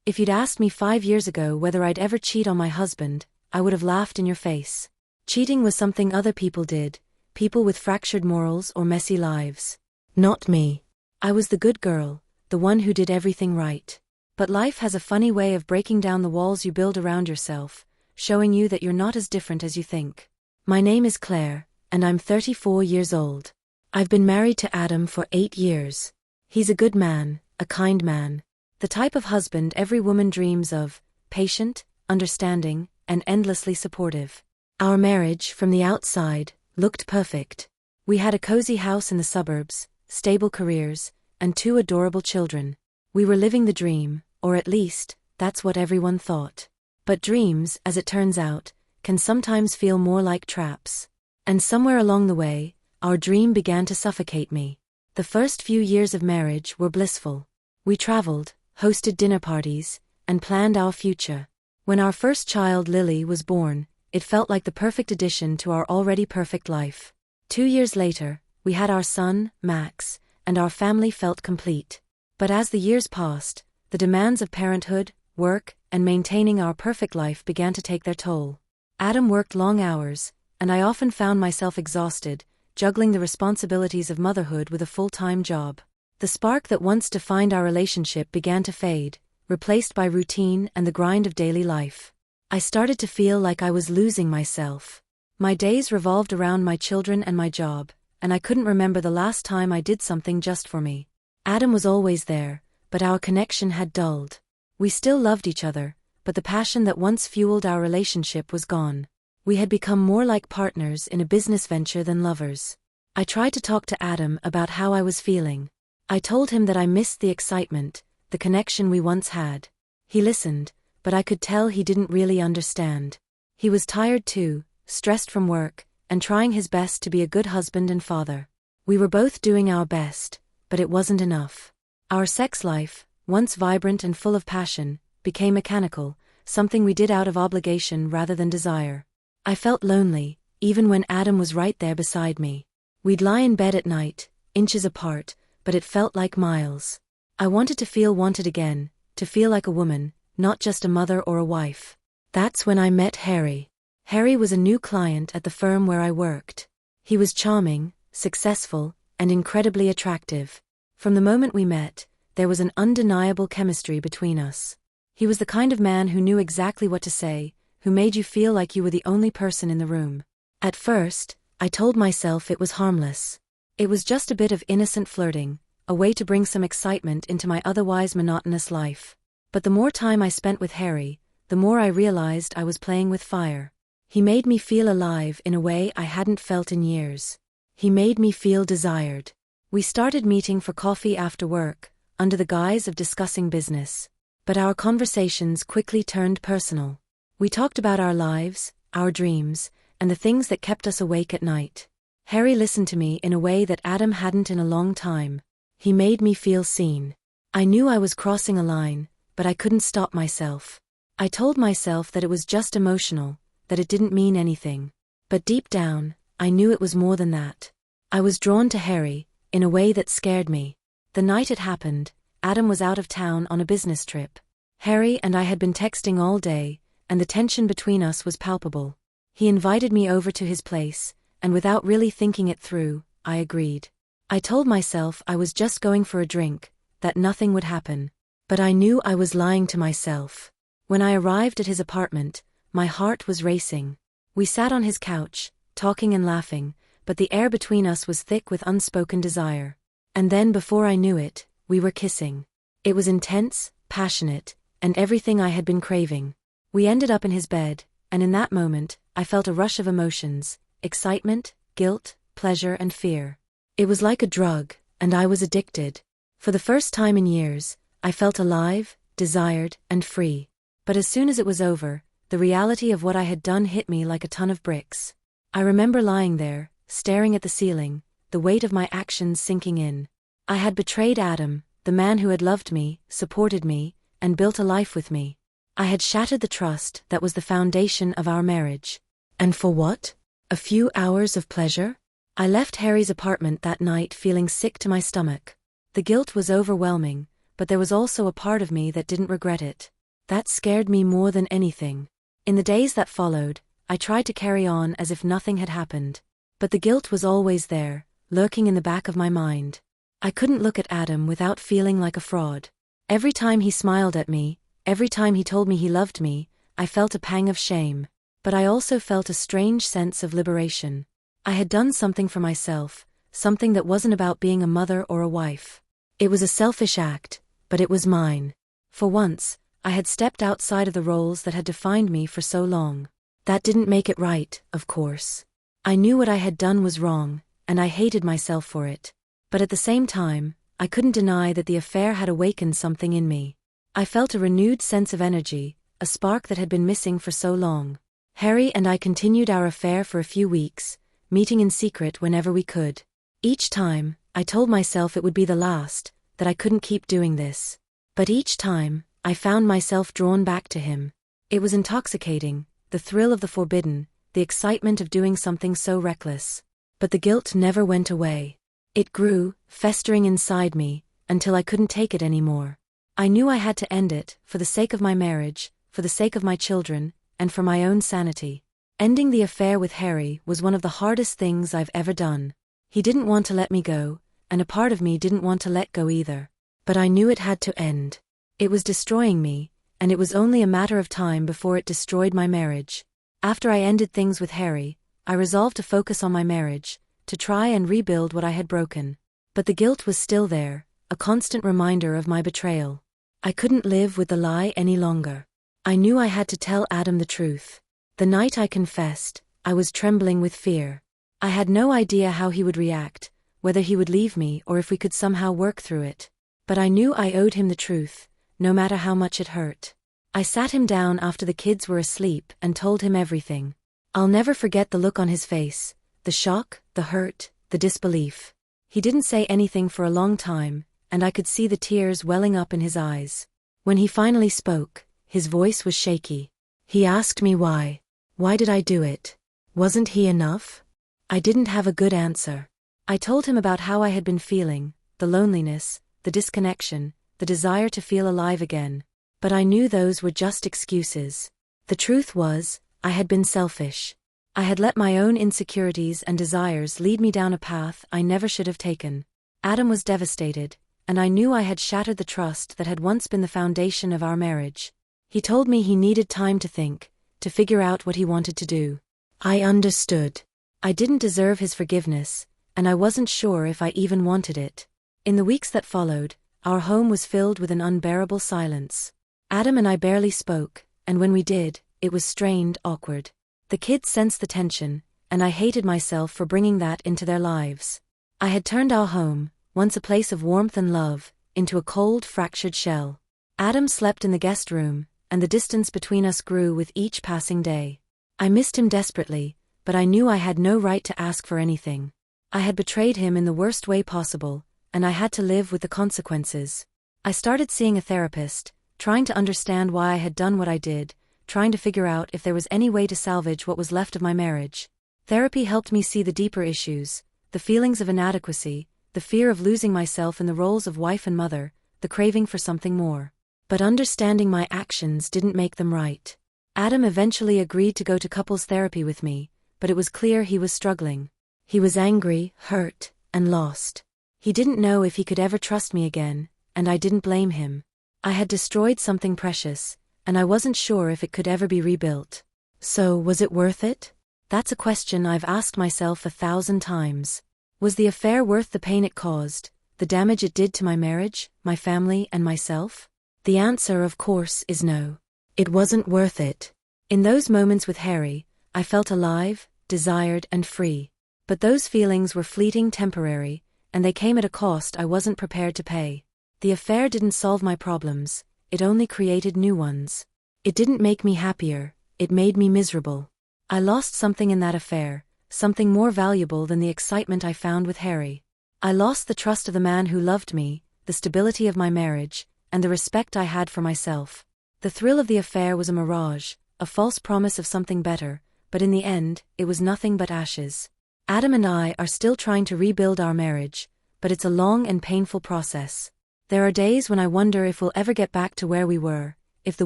If you'd asked me 5 years ago whether I'd ever cheat on my husband, I would have laughed in your face. Cheating was something other people did, people with fractured morals or messy lives. Not me. I was the good girl, the one who did everything right. But life has a funny way of breaking down the walls you build around yourself, showing you that you're not as different as you think. My name is Claire, and I'm 34 years old. I've been married to Adam for 8 years. He's a good man, a kind man. The type of husband every woman dreams of, patient, understanding, and endlessly supportive. Our marriage, from the outside, looked perfect. We had a cozy house in the suburbs, stable careers, and 2 adorable children. We were living the dream, or at least, that's what everyone thought. But dreams, as it turns out, can sometimes feel more like traps. And somewhere along the way, our dream began to suffocate me. The first few years of marriage were blissful. We traveled, hosted dinner parties, and planned our future. When our first child, Lily, was born, it felt like the perfect addition to our already perfect life. 2 years later, we had our son, Max, and our family felt complete. But as the years passed, the demands of parenthood, work, and maintaining our perfect life began to take their toll. Adam worked long hours, and I often found myself exhausted, juggling the responsibilities of motherhood with a full-time job. The spark that once defined our relationship began to fade, replaced by routine and the grind of daily life. I started to feel like I was losing myself. My days revolved around my children and my job, and I couldn't remember the last time I did something just for me. Adam was always there, but our connection had dulled. We still loved each other, but the passion that once fueled our relationship was gone. We had become more like partners in a business venture than lovers. I tried to talk to Adam about how I was feeling. I told him that I missed the excitement, the connection we once had. He listened, but I could tell he didn't really understand. He was tired too, stressed from work, and trying his best to be a good husband and father. We were both doing our best, but it wasn't enough. Our sex life, once vibrant and full of passion, became mechanical, something we did out of obligation rather than desire. I felt lonely, even when Adam was right there beside me. We'd lie in bed at night, inches apart, but it felt like miles. I wanted to feel wanted again, to feel like a woman, not just a mother or a wife. That's when I met Harry. Harry was a new client at the firm where I worked. He was charming, successful, and incredibly attractive. From the moment we met, there was an undeniable chemistry between us. He was the kind of man who knew exactly what to say, who made you feel like you were the only person in the room. At first, I told myself it was harmless. It was just a bit of innocent flirting, a way to bring some excitement into my otherwise monotonous life. But the more time I spent with Harry, the more I realized I was playing with fire. He made me feel alive in a way I hadn't felt in years. He made me feel desired. We started meeting for coffee after work, under the guise of discussing business. But our conversations quickly turned personal. We talked about our lives, our dreams, and the things that kept us awake at night. Harry listened to me in a way that Adam hadn't in a long time. He made me feel seen. I knew I was crossing a line, but I couldn't stop myself. I told myself that it was just emotional, that it didn't mean anything. But deep down, I knew it was more than that. I was drawn to Harry, in a way that scared me. The night it happened, Adam was out of town on a business trip. Harry and I had been texting all day, and the tension between us was palpable. He invited me over to his place, and without really thinking it through, I agreed. I told myself I was just going for a drink, that nothing would happen. But I knew I was lying to myself. When I arrived at his apartment, my heart was racing. We sat on his couch, talking and laughing, but the air between us was thick with unspoken desire. And then before I knew it, we were kissing. It was intense, passionate, and everything I had been craving. We ended up in his bed, and in that moment, I felt a rush of emotions, excitement, guilt, pleasure and fear. It was like a drug, and I was addicted. For the first time in years, I felt alive, desired, and free. But as soon as it was over, the reality of what I had done hit me like a ton of bricks. I remember lying there, staring at the ceiling, the weight of my actions sinking in. I had betrayed Adam, the man who had loved me, supported me, and built a life with me. I had shattered the trust that was the foundation of our marriage. And for what? A few hours of pleasure? I left Harry's apartment that night feeling sick to my stomach. The guilt was overwhelming, but there was also a part of me that didn't regret it. That scared me more than anything. In the days that followed, I tried to carry on as if nothing had happened. But the guilt was always there, lurking in the back of my mind. I couldn't look at Adam without feeling like a fraud. Every time he smiled at me, every time he told me he loved me, I felt a pang of shame. But I also felt a strange sense of liberation. I had done something for myself, something that wasn't about being a mother or a wife. It was a selfish act, but it was mine. For once, I had stepped outside of the roles that had defined me for so long. That didn't make it right, of course. I knew what I had done was wrong, and I hated myself for it. But at the same time, I couldn't deny that the affair had awakened something in me. I felt a renewed sense of energy, a spark that had been missing for so long. Harry and I continued our affair for a few weeks, meeting in secret whenever we could. Each time, I told myself it would be the last, that I couldn't keep doing this. But each time, I found myself drawn back to him. It was intoxicating, the thrill of the forbidden, the excitement of doing something so reckless. But the guilt never went away. It grew, festering inside me, until I couldn't take it anymore. I knew I had to end it, for the sake of my marriage, for the sake of my children, and for my own sanity. Ending the affair with Harry was one of the hardest things I've ever done. He didn't want to let me go, and a part of me didn't want to let go either. But I knew it had to end. It was destroying me, and it was only a matter of time before it destroyed my marriage. After I ended things with Harry, I resolved to focus on my marriage, to try and rebuild what I had broken. But the guilt was still there, a constant reminder of my betrayal. I couldn't live with the lie any longer. I knew I had to tell Adam the truth. The night I confessed, I was trembling with fear. I had no idea how he would react, whether he would leave me or if we could somehow work through it. But I knew I owed him the truth, no matter how much it hurt. I sat him down after the kids were asleep and told him everything. I'll never forget the look on his face, the shock, the hurt, the disbelief. He didn't say anything for a long time, and I could see the tears welling up in his eyes. When he finally spoke, his voice was shaky. He asked me why. Why did I do it? Wasn't he enough? I didn't have a good answer. I told him about how I had been feeling, the loneliness, the disconnection, the desire to feel alive again. But I knew those were just excuses. The truth was, I had been selfish. I had let my own insecurities and desires lead me down a path I never should have taken. Adam was devastated, and I knew I had shattered the trust that had once been the foundation of our marriage. He told me he needed time to think, to figure out what he wanted to do. I understood. I didn't deserve his forgiveness, and I wasn't sure if I even wanted it. In the weeks that followed, our home was filled with an unbearable silence. Adam and I barely spoke, and when we did, it was strained, awkward. The kids sensed the tension, and I hated myself for bringing that into their lives. I had turned our home, once a place of warmth and love, into a cold, fractured shell. Adam slept in the guest room, and the distance between us grew with each passing day. I missed him desperately, but I knew I had no right to ask for anything. I had betrayed him in the worst way possible, and I had to live with the consequences. I started seeing a therapist, trying to understand why I had done what I did, trying to figure out if there was any way to salvage what was left of my marriage. Therapy helped me see the deeper issues, the feelings of inadequacy, the fear of losing myself in the roles of wife and mother, the craving for something more. But understanding my actions didn't make them right. Adam eventually agreed to go to couples therapy with me, but it was clear he was struggling. He was angry, hurt, and lost. He didn't know if he could ever trust me again, and I didn't blame him. I had destroyed something precious, and I wasn't sure if it could ever be rebuilt. So, was it worth it? That's a question I've asked myself 1,000 times. Was the affair worth the pain it caused, the damage it did to my marriage, my family, and myself? The answer, of course, is no. It wasn't worth it. In those moments with Harry, I felt alive, desired, and free. But those feelings were fleeting, temporary, and they came at a cost I wasn't prepared to pay. The affair didn't solve my problems, it only created new ones. It didn't make me happier, it made me miserable. I lost something in that affair, something more valuable than the excitement I found with Harry. I lost the trust of the man who loved me, the stability of my marriage, and the respect I had for myself. The thrill of the affair was a mirage, a false promise of something better, but in the end, it was nothing but ashes. Adam and I are still trying to rebuild our marriage, but it's a long and painful process. There are days when I wonder if we'll ever get back to where we were, if the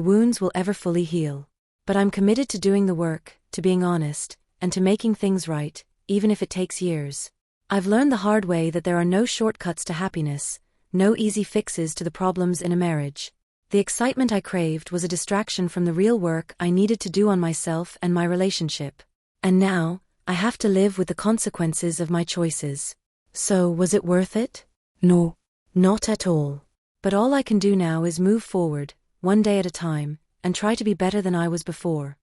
wounds will ever fully heal. But I'm committed to doing the work, to being honest, and to making things right, even if it takes years. I've learned the hard way that there are no shortcuts to happiness, no easy fixes to the problems in a marriage. The excitement I craved was a distraction from the real work I needed to do on myself and my relationship. And now, I have to live with the consequences of my choices. So, was it worth it? No. Not at all. But all I can do now is move forward, one day at a time, and try to be better than I was before.